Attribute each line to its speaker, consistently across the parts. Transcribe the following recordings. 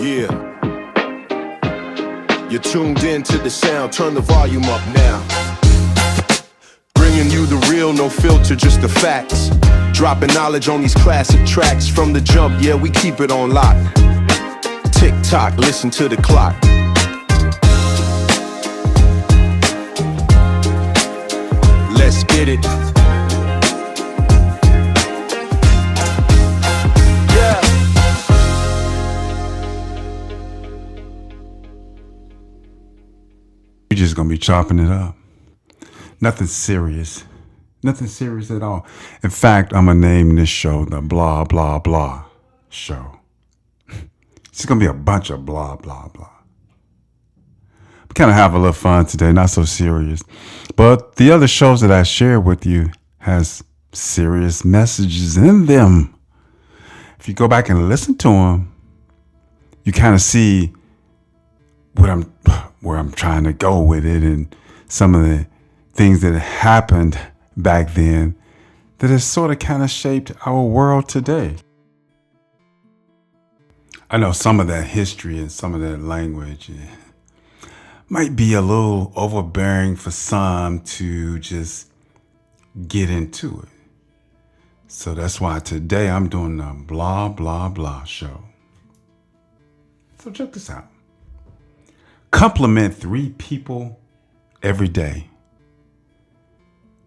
Speaker 1: Yeah. You're tuned in to the sound, turn the volume up now. Bringing you the real, no filter, just the facts. Dropping knowledge on these classic tracks. From the jump, yeah, we keep it on lock. Tick tock, listen to the clock. Let's get it.
Speaker 2: We're just gonna be chopping it up. Nothing serious. Nothing serious at all. In fact, I'm gonna name this show the Blah Blah Blah Show. It's gonna be a bunch of blah blah blah. We kind of have a little fun today, not so serious. But the other shows that I share with you has serious messages in them. If you go back and listen to them, you kind of see where I'm trying to go with it, and some of the things that happened back then that has sort of kind of shaped our world today. I know some of that history and some of that language might be a little overbearing for some to just get into it. So that's why today I'm doing the Blah Blah Blah Show. So check this out. Compliment 3 people every day.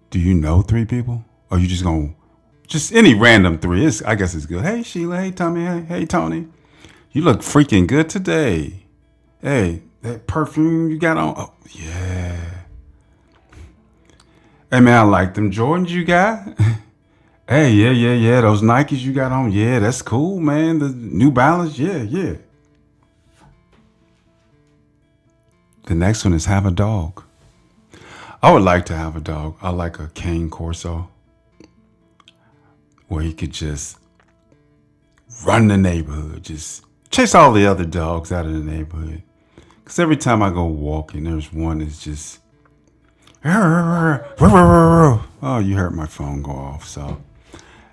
Speaker 2: Do you know 3 people? Or you just gonna, just any random 3? I guess it's good. Hey Sheila, hey Tommy, hey Tony. You look freaking good today. Hey, that perfume you got on. Oh, yeah. Hey man, I like them Jordans you got. Hey, yeah. Those Nikes you got on. Yeah, that's cool, man. The New Balance, yeah. The next one is have a dog. I would like to have a dog. I like a cane corso where he could just run the neighborhood, just chase all the other dogs out of the neighborhood. Because every time I go walking, there's one that's just, oh, you heard my phone go off. So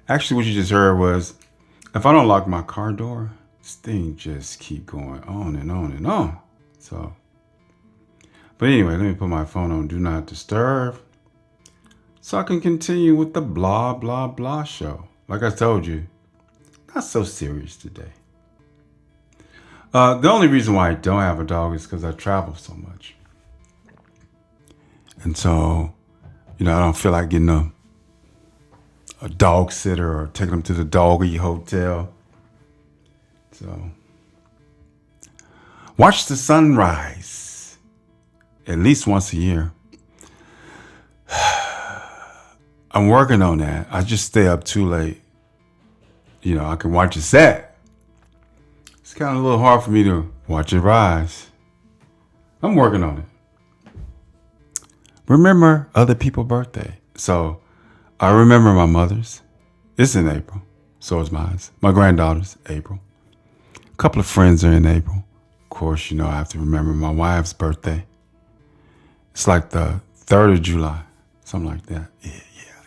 Speaker 2: actually what you just heard was, if I don't lock my car door, this thing just keep going on and on and on. So, but anyway, let me put my phone on Do Not Disturb so I can continue with the Blah Blah Blah Show. Like I told you, not so serious today. The only reason why I don't have a dog is because I travel so much. And so, I don't feel like getting a dog sitter or taking them to the doggy hotel. So, watch the sunrise at least once a year. I'm working on that. I just stay up too late. I can watch it set. It's kind of a little hard for me to watch it rise. I'm working on it. Remember other people's birthday. So I remember my mother's. It's in April. So is mine. My granddaughter's April. A couple of friends are in April. Of course, I have to remember my wife's birthday. It's like the 3rd of July. Something like that.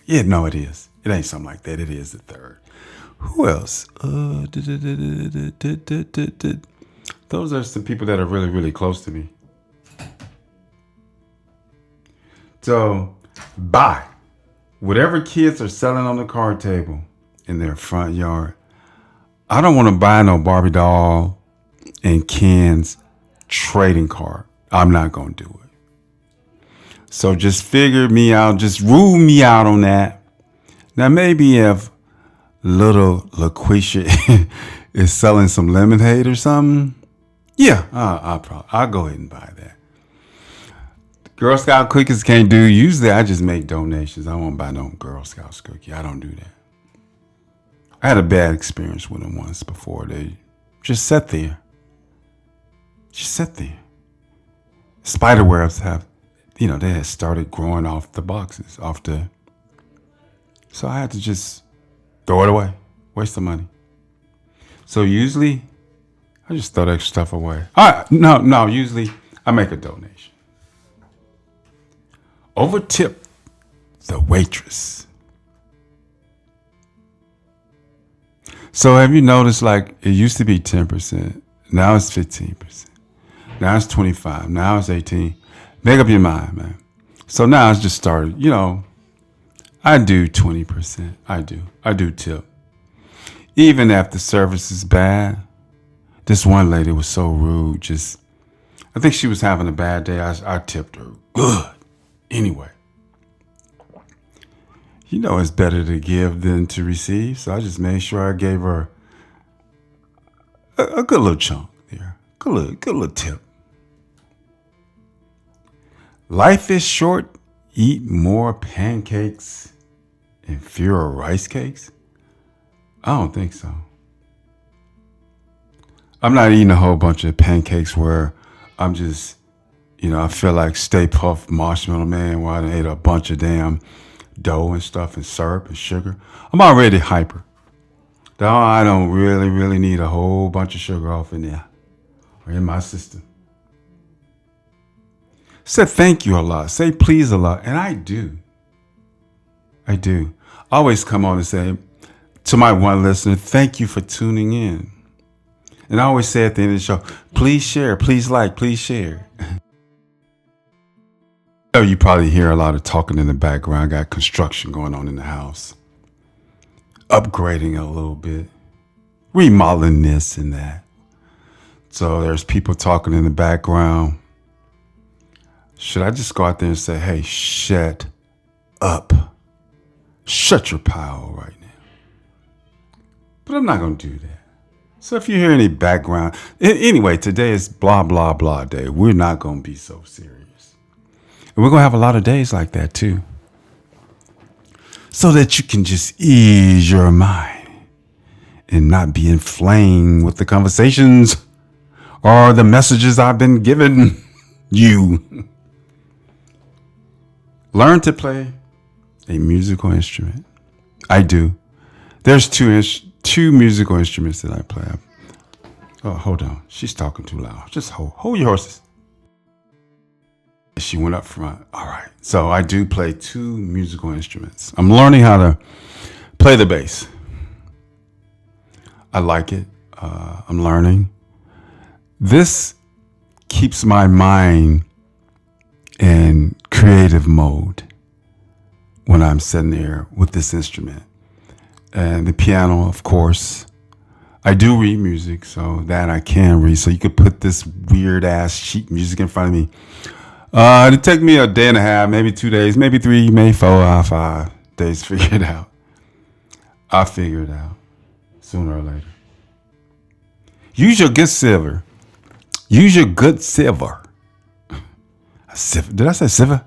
Speaker 2: Yeah, no, it is. It ain't something like that. It is the 3rd. Who else? Those are some people that are really, really close to me. So, buy whatever kids are selling on the card table in their front yard. I don't want to buy no Barbie doll and Ken's trading card. I'm not going to do it. So just figure me out, just rule me out on that. Now maybe if little LaQuisha is selling some lemonade or something, yeah, I'll go ahead and buy that. Girl Scout cookies can't do. Usually I just make donations. I won't buy no Girl Scouts cookie. I don't do that. I had a bad experience with them once before. They just sat there. Spiderwebs have, they had started growing off the boxes, so I had to just throw it away, waste the money. So usually, I just throw that stuff away. Usually I make a donation. Overtip the waitress. So have you noticed, like, it used to be 10%. Now it's 15%. Now it's 25. Now it's 18. Make up your mind, man. So now it's just started. I do 20%. I do tip. Even if the service is bad. This one lady was so rude. I think she was having a bad day. I tipped her good. Anyway. It's better to give than to receive. So I just made sure I gave her a good little chunk there. Good little tip. Life is short. Eat more pancakes and fewer rice cakes? I don't think so. I'm not eating a whole bunch of pancakes where I'm just, I feel like Stay Puft Marshmallow Man where I done ate a bunch of damn dough and stuff and syrup and sugar. I'm already hyper. I don't really need a whole bunch of sugar off in there or in my system. Say thank you a lot. Say please a lot. And I do. I always come on and say to my one listener, thank you for tuning in. And I always say at the end of the show, please share, please like, please share. You probably hear a lot of talking in the background. I got construction going on in the house. Upgrading a little bit. Remodeling this and that. So there's people talking in the background. Should I just go out there and say, hey, shut up. Shut your pile right now. But I'm not going to do that. So if you hear any background, anyway, today is blah, blah, blah day. We're not going to be so serious. And we're going to have a lot of days like that too. So that you can just ease your mind and not be inflamed with the conversations or the messages I've been giving you. Learn to play a musical instrument. I do. There's two musical instruments that I play. Oh, hold on. She's talking too loud. Just hold your horses. She went up front. All right. So I do play two musical instruments. I'm learning how to play the bass. I like it. I'm learning. This keeps my mind in creative mode when I'm sitting there with this instrument. And the piano, of course. I do read music, so that I can read. So you could put this weird ass sheet music in front of me. It'd take me a day and a half, maybe 2 days, maybe 3, maybe 4 or 5 days to figure it out. I'll figure it out sooner or later. Use your good silver. Use your good silver. Did I say silver?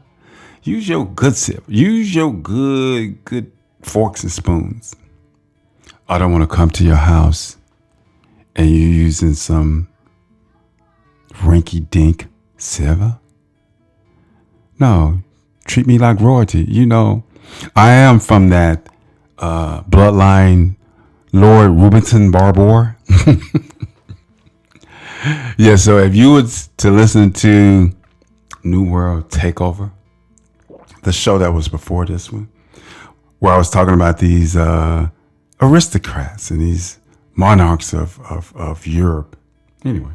Speaker 2: Use your good silver. Use your good forks and spoons. I don't want to come to your house and you're using some rinky-dink silver. No, treat me like royalty. I am from that bloodline, Lord Rubinson Barbour. Yeah, so if you were to listen to New World Takeover, the show that was before this one, where I was talking about these aristocrats and these monarchs of Europe. Anyway,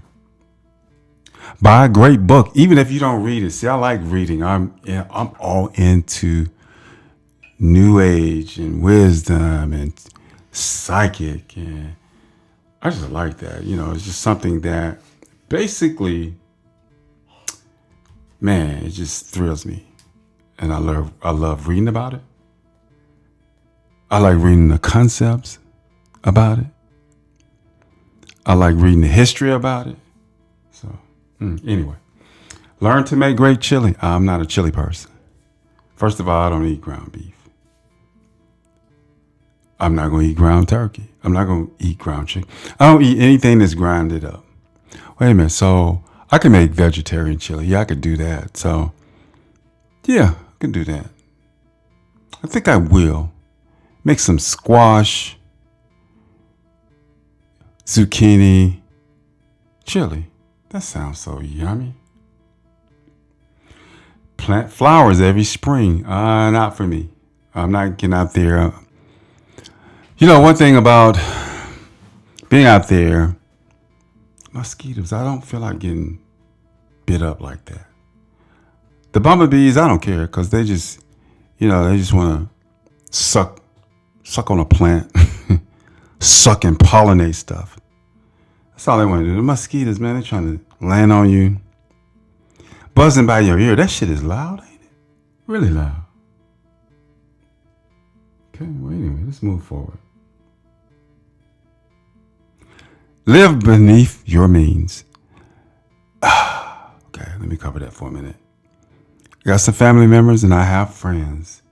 Speaker 2: buy a great book, even if you don't read it. See, I like reading. I'm all into New Age and wisdom and psychic, and I just like that. It's just something that basically, man, it just thrills me, and I love reading about it. I like reading the concepts about it. I like reading the history about it. So, anyway, learn to make great chili. I'm not a chili person. First of all, I don't eat ground beef. I'm not going to eat ground turkey. I'm not going to eat ground chicken. I don't eat anything that's grounded up. Wait a minute. So I can make vegetarian chili. Yeah, I could do that. So, yeah, I can do that. I think I will. Make some squash, zucchini, chili. That sounds so yummy. Plant flowers every spring. Not for me. I'm not getting out there. One thing about being out there, mosquitoes, I don't feel like getting bit up like that. The bumblebees, I don't care because they just, they just want to suck on a plant, suck and pollinate stuff. That's all they want to do. The mosquitoes, man, they're trying to land on you, buzzing by your ear. That shit is loud, ain't it? Really loud. Okay, well, anyway, let's move forward. Live beneath your means. Okay, let me cover that for a minute. I got some family members and I have friends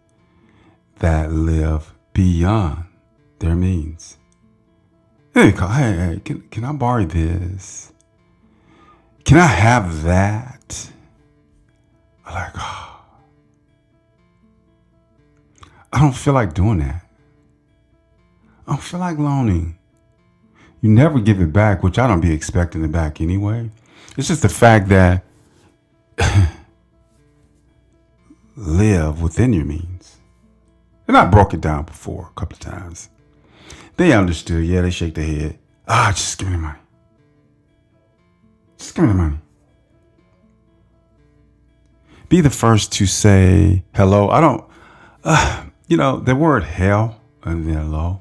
Speaker 2: that live beyond their means. They call, hey, can I borrow this? Can I have that? I'm like, I don't feel like doing that. I don't feel like loaning. You never give it back, which I don't be expecting it back anyway. It's just the fact that live within your means. And I broke it down before a couple of times. They understood. Yeah, they shake their head. Just give me the money. Just give me the money. Be the first to say hello. I don't, the word hell and then hello.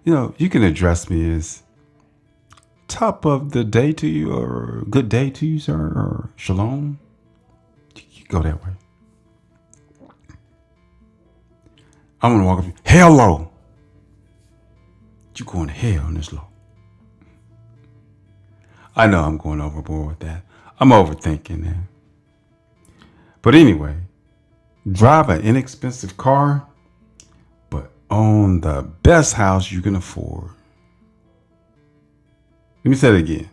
Speaker 2: You can address me as top of the day to you or good day to you, sir, or shalom. You go that way. I'm going to walk up. Hello. You going to hell in this law. I know I'm going overboard with that. I'm overthinking that. But anyway, drive an inexpensive car, but own the best house you can afford. Let me say it again.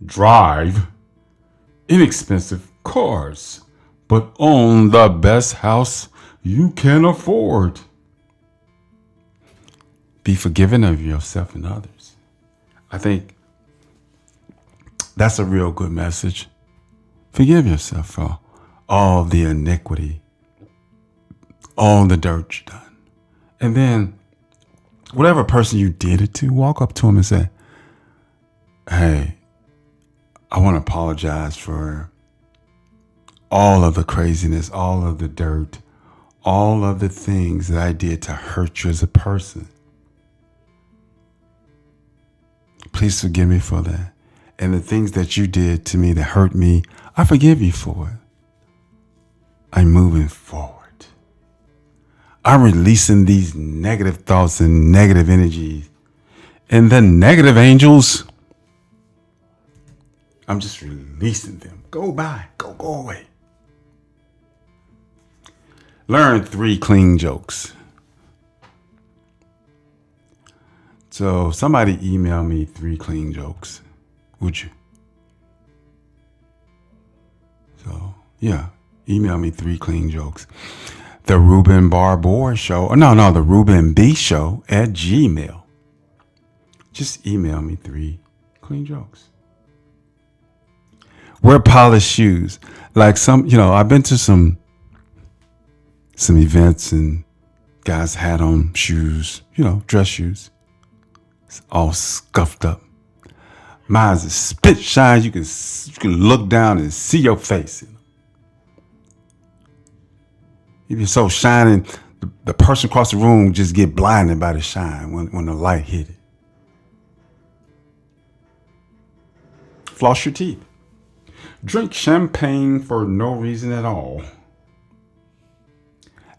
Speaker 2: Drive inexpensive cars, but own the best house you can afford. Be forgiving of yourself and others. I think that's a real good message. Forgive yourself for all the iniquity, all the dirt you done. And then whatever person you did it to, walk up to him and say, hey, I want to apologize for all of the craziness, all of the dirt, all of the things that I did to hurt you as a person. Please forgive me for that. And the things that you did to me that hurt me, I forgive you for it. I'm moving forward. I'm releasing these negative thoughts and negative energies. And the negative angels, I'm just releasing them. Go by. Go away. Learn 3 clean jokes. So somebody email me 3 clean jokes. Would you? So, yeah. Email me 3 clean jokes. The Ruben Barbour Show. The Ruben B Show at Gmail. Just email me 3 clean jokes. Wear polished shoes. Like I've been to some events and guys had on shoes, dress shoes. It's all scuffed up. Mine's a spit shine. You can look down and see your face. If you're so shining, the person across the room just get blinded by the shine when the light hit it. Floss your teeth. Drink champagne for no reason at all.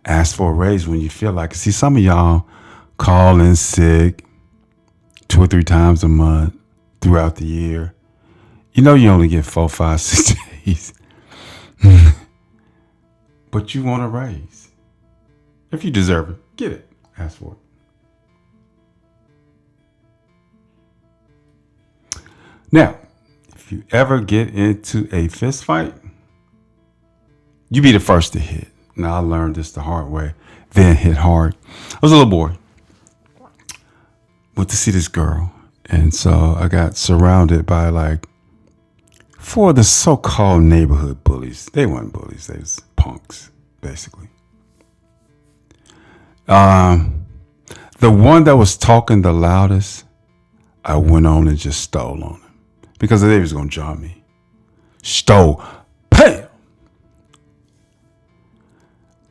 Speaker 2: Ask for a raise when you feel like it. See, some of y'all call in sick 2 or 3 times a month throughout the year. You only get 4, 5, 6 days. But you want a raise. If you deserve it, get it. Ask for it. Now, if you ever get into a fist fight, you be the first to hit. Now, I learned this the hard way. Then hit hard. I was a little boy. Went to see this girl. And so I got surrounded by 4 of the so-called neighborhood bullies. They weren't bullies. They was punks, basically. The one that was talking the loudest, I went on and just stole on him because they was going to jump me. Stole. Bam!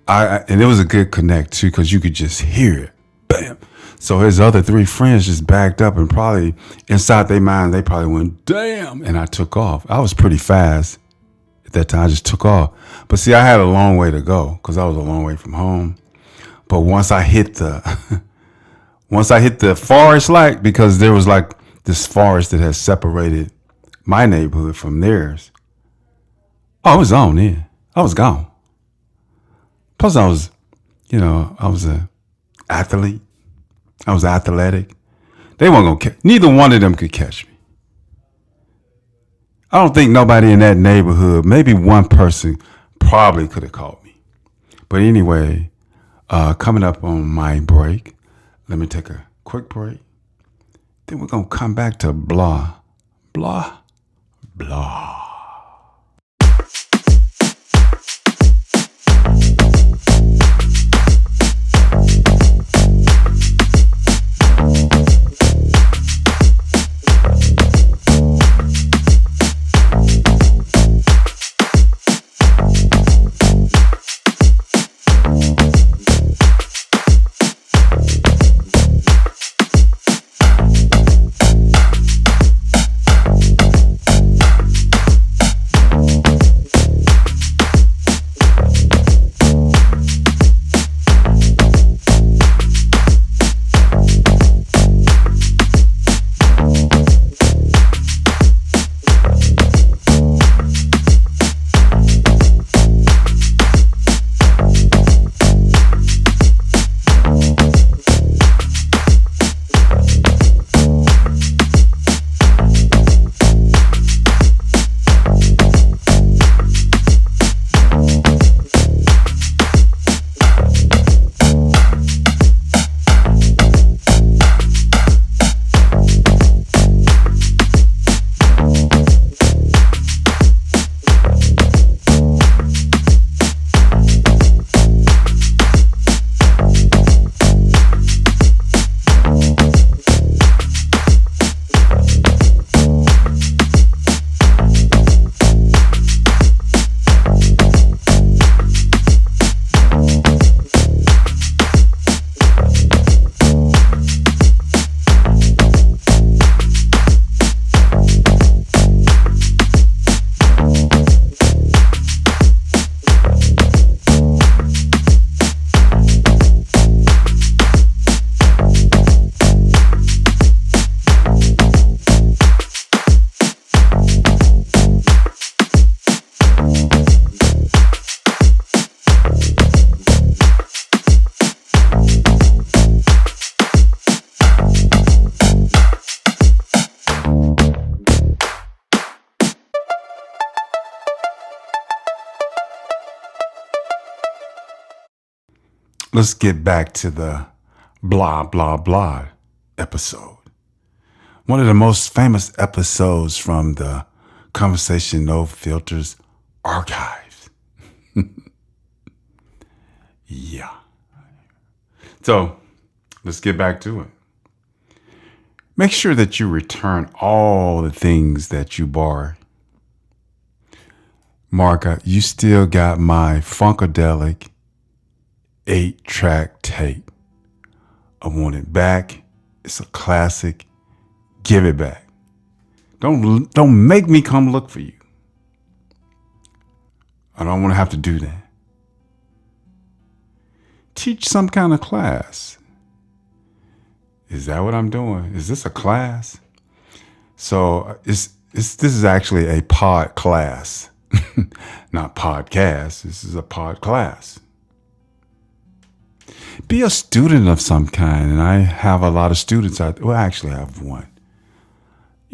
Speaker 2: And it was a good connect too because you could just hear it. Bam! So his other 3 friends just backed up and probably inside their mind, they probably went, damn. And I took off. I was pretty fast at that time. I just took off. But see, I had a long way to go because I was a long way from home. But once I hit the forest light, because there was like this forest that had separated my neighborhood from theirs. Oh, I was on then. I was gone. Plus I was an athlete. I was athletic. They weren't going to catch. Neither one of them could catch me. I don't think nobody in that neighborhood, maybe one person probably could have caught me. But anyway, coming up on my break, let me take a quick break. Then we're going to come back to blah, blah, blah. Let's get back to the blah, blah, blah episode. One of the most famous episodes from the Conversation No Filters archives. Yeah. So let's get back to it. Make sure that you return all the things that you borrowed. Mark, you still got my Funkadelic 8-track tape. I want it back. It's a classic. Give it back. Don't make me come look for you. I don't want to have to do that. Teach some kind of class. Is that what I'm doing? Is this a class? So this is actually a pod class, not podcast. This is a pod class. Be a student of some kind, and I have a lot of students out there. Well, I actually have one.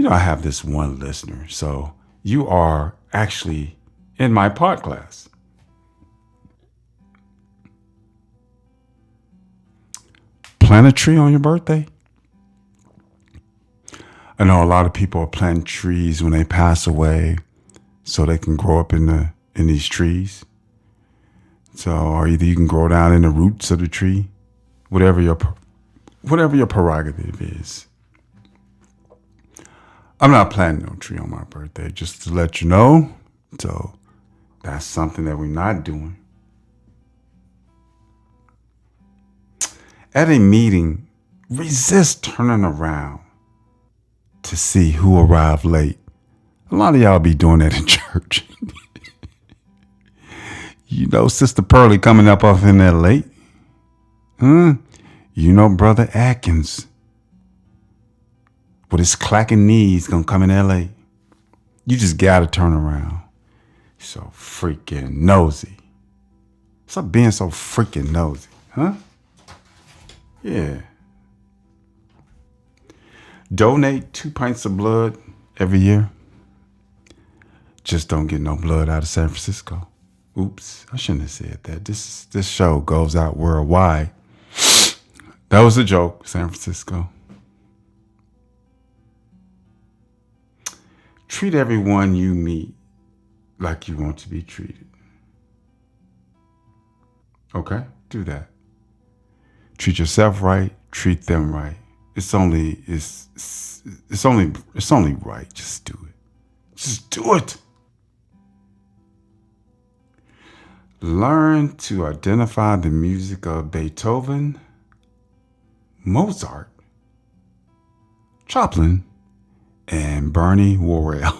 Speaker 2: I have this one listener, so you are actually in my pod class. Plant a tree on your birthday. I know a lot of people are planting trees when they pass away so they can grow up in these trees. So, or either you can grow down in the roots of the tree, whatever your prerogative is. I'm not planting no tree on my birthday, just to let you know. So that's something that we're not doing. At a meeting, resist turning around to see who arrived late. A lot of y'all be doing that in church. You know Sister Pearlie coming up off in there late. You know Brother Atkins with his clacking knees gonna come in there late. You just gotta turn around. So freaking nosy. Stop being so freaking nosy, huh? Yeah. Donate 2 pints of blood every year. Just don't get no blood out of San Francisco. Oops, I shouldn't have said that. This show goes out worldwide. That was a joke, San Francisco. Treat everyone you meet like you want to be treated. Okay? Do that. Treat yourself right, treat them right. It's only right. Just do it. Just do it. Learn to identify the music of Beethoven, Mozart, Joplin, and Bernie Worrell.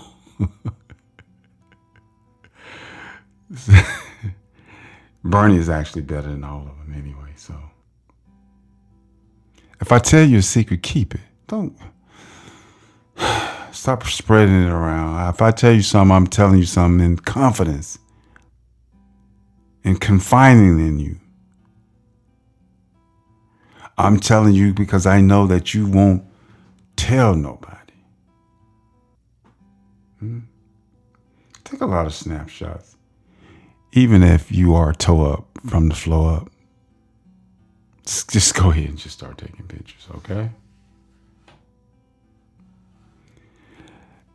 Speaker 2: Bernie is actually better than all of them anyway, so. If I tell you a secret, keep it. Don't stop spreading it around. If I tell you something, I'm telling you something in confidence and confiding in you. I'm telling you because I know that you won't tell nobody. Take a lot of snapshots, even if you are toe up from the flow up. Just go ahead and just start taking pictures, okay?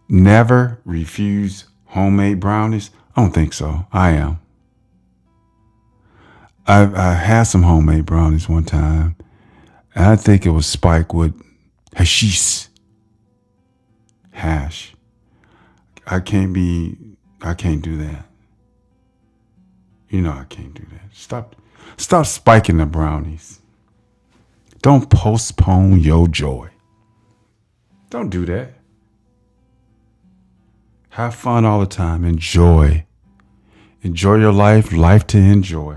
Speaker 2: Never refuse homemade brownies. I don't think so. I am. I had some homemade brownies one time, and I think it was spiked with hashish. Hash. I can't do that. You know I can't do that. Stop spiking the brownies. Don't postpone your joy. Don't do that. Have fun all the time. Enjoy. Enjoy your life. Life to enjoy.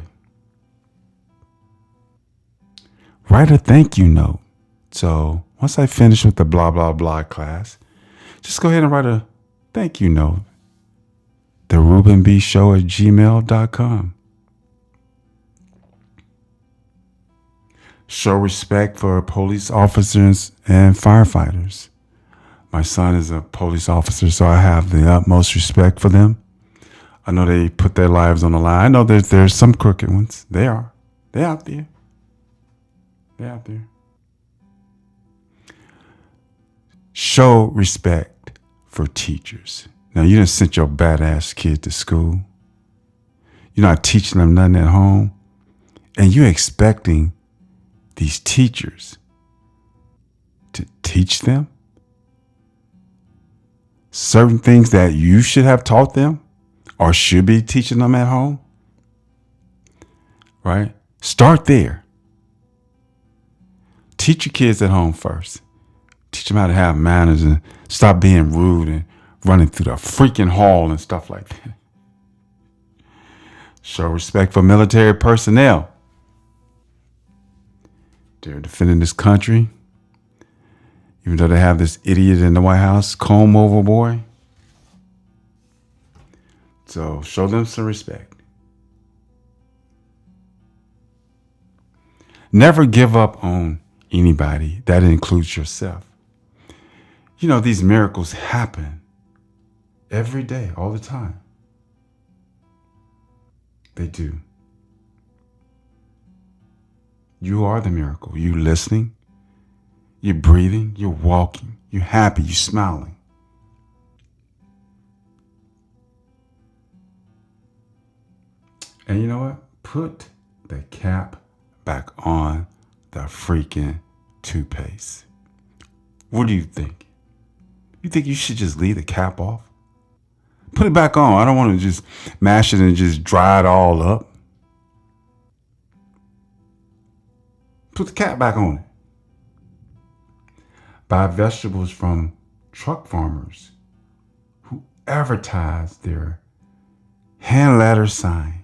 Speaker 2: Write a thank you note. So once I finish with the blah, blah, blah class, just go ahead and write a thank you note. TheRubenBShow@gmail.com. Show respect for police officers and firefighters. My son is a police officer, so I have the utmost respect for them. I know they put their lives on the line. I know there's some crooked ones. They are. They're out there. They're out there. Show respect for teachers. Now, you done sent your badass kid to school. You're not teaching them nothing at home. And you're expecting these teachers to teach them certain things that you should have taught them or should be teaching them at home. Right? Start there. Teach your kids at home first. Teach them how to have manners and stop being rude and running through the freaking hall and stuff like that. Show respect for military personnel. They're defending this country. Even though they have this idiot in the White House, comb over boy. So show them some respect. Never give up on anybody. That includes yourself. You know, these miracles happen every day, all the time. They do. You are the miracle. You listening, you're breathing, you're walking, you're happy, you're smiling. And you know what? Put the cap back on the freaking toothpaste. What do you think? You think you should just leave the cap off? Put it back on. I don't want to just mash it and just dry it all up. Put the cap back on it. Buy vegetables from truck farmers who advertise their hand ladder sign.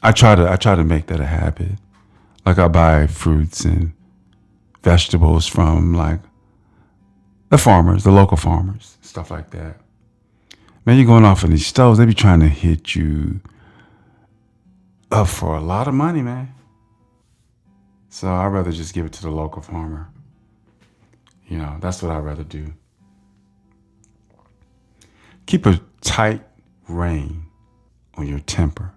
Speaker 2: I try to make that a habit. Like I buy fruits and vegetables from like the farmers, the local farmers, stuff like that. Man, you're going off in these stores, they be trying to hit you up for a lot of money, man. So I'd rather just give it to the local farmer. You know, that's what I'd rather do. Keep a tight rein on your temper.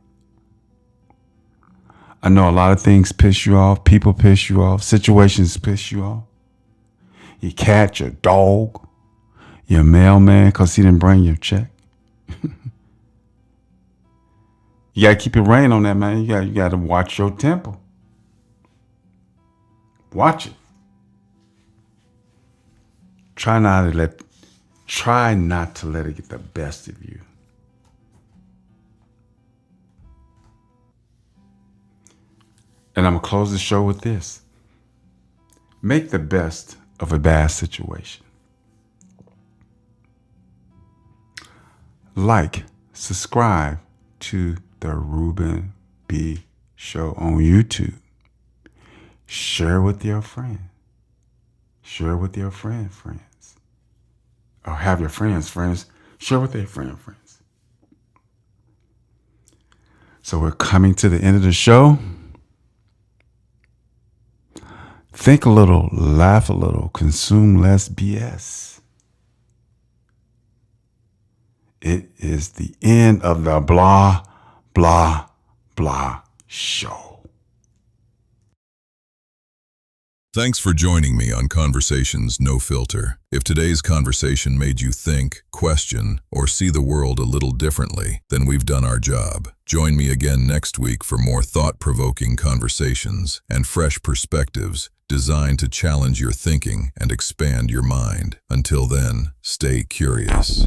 Speaker 2: I know a lot of things piss you off. People piss you off. Situations piss you off. Your cat, your dog, your mailman because he didn't bring your check. You got to keep your rein on that, man. You got to watch your temper. Watch it. Try not to let it get the best of you. And I'm going to close the show with this. Make the best of a bad situation. Like, subscribe to the Ruben B. Show on YouTube. Share with your friend. Share with your friends. Or have your friends. Share with their friends. So we're coming to the end of the show. Think a little, laugh a little, consume less BS. It is the end of the blah, blah, blah show.
Speaker 3: Thanks for joining me on Conversations No Filter. If today's conversation made you think, question, or see the world a little differently, then we've done our job. Join me again next week for more thought-provoking conversations and fresh perspectives designed to challenge your thinking and expand your mind. Until then, stay curious.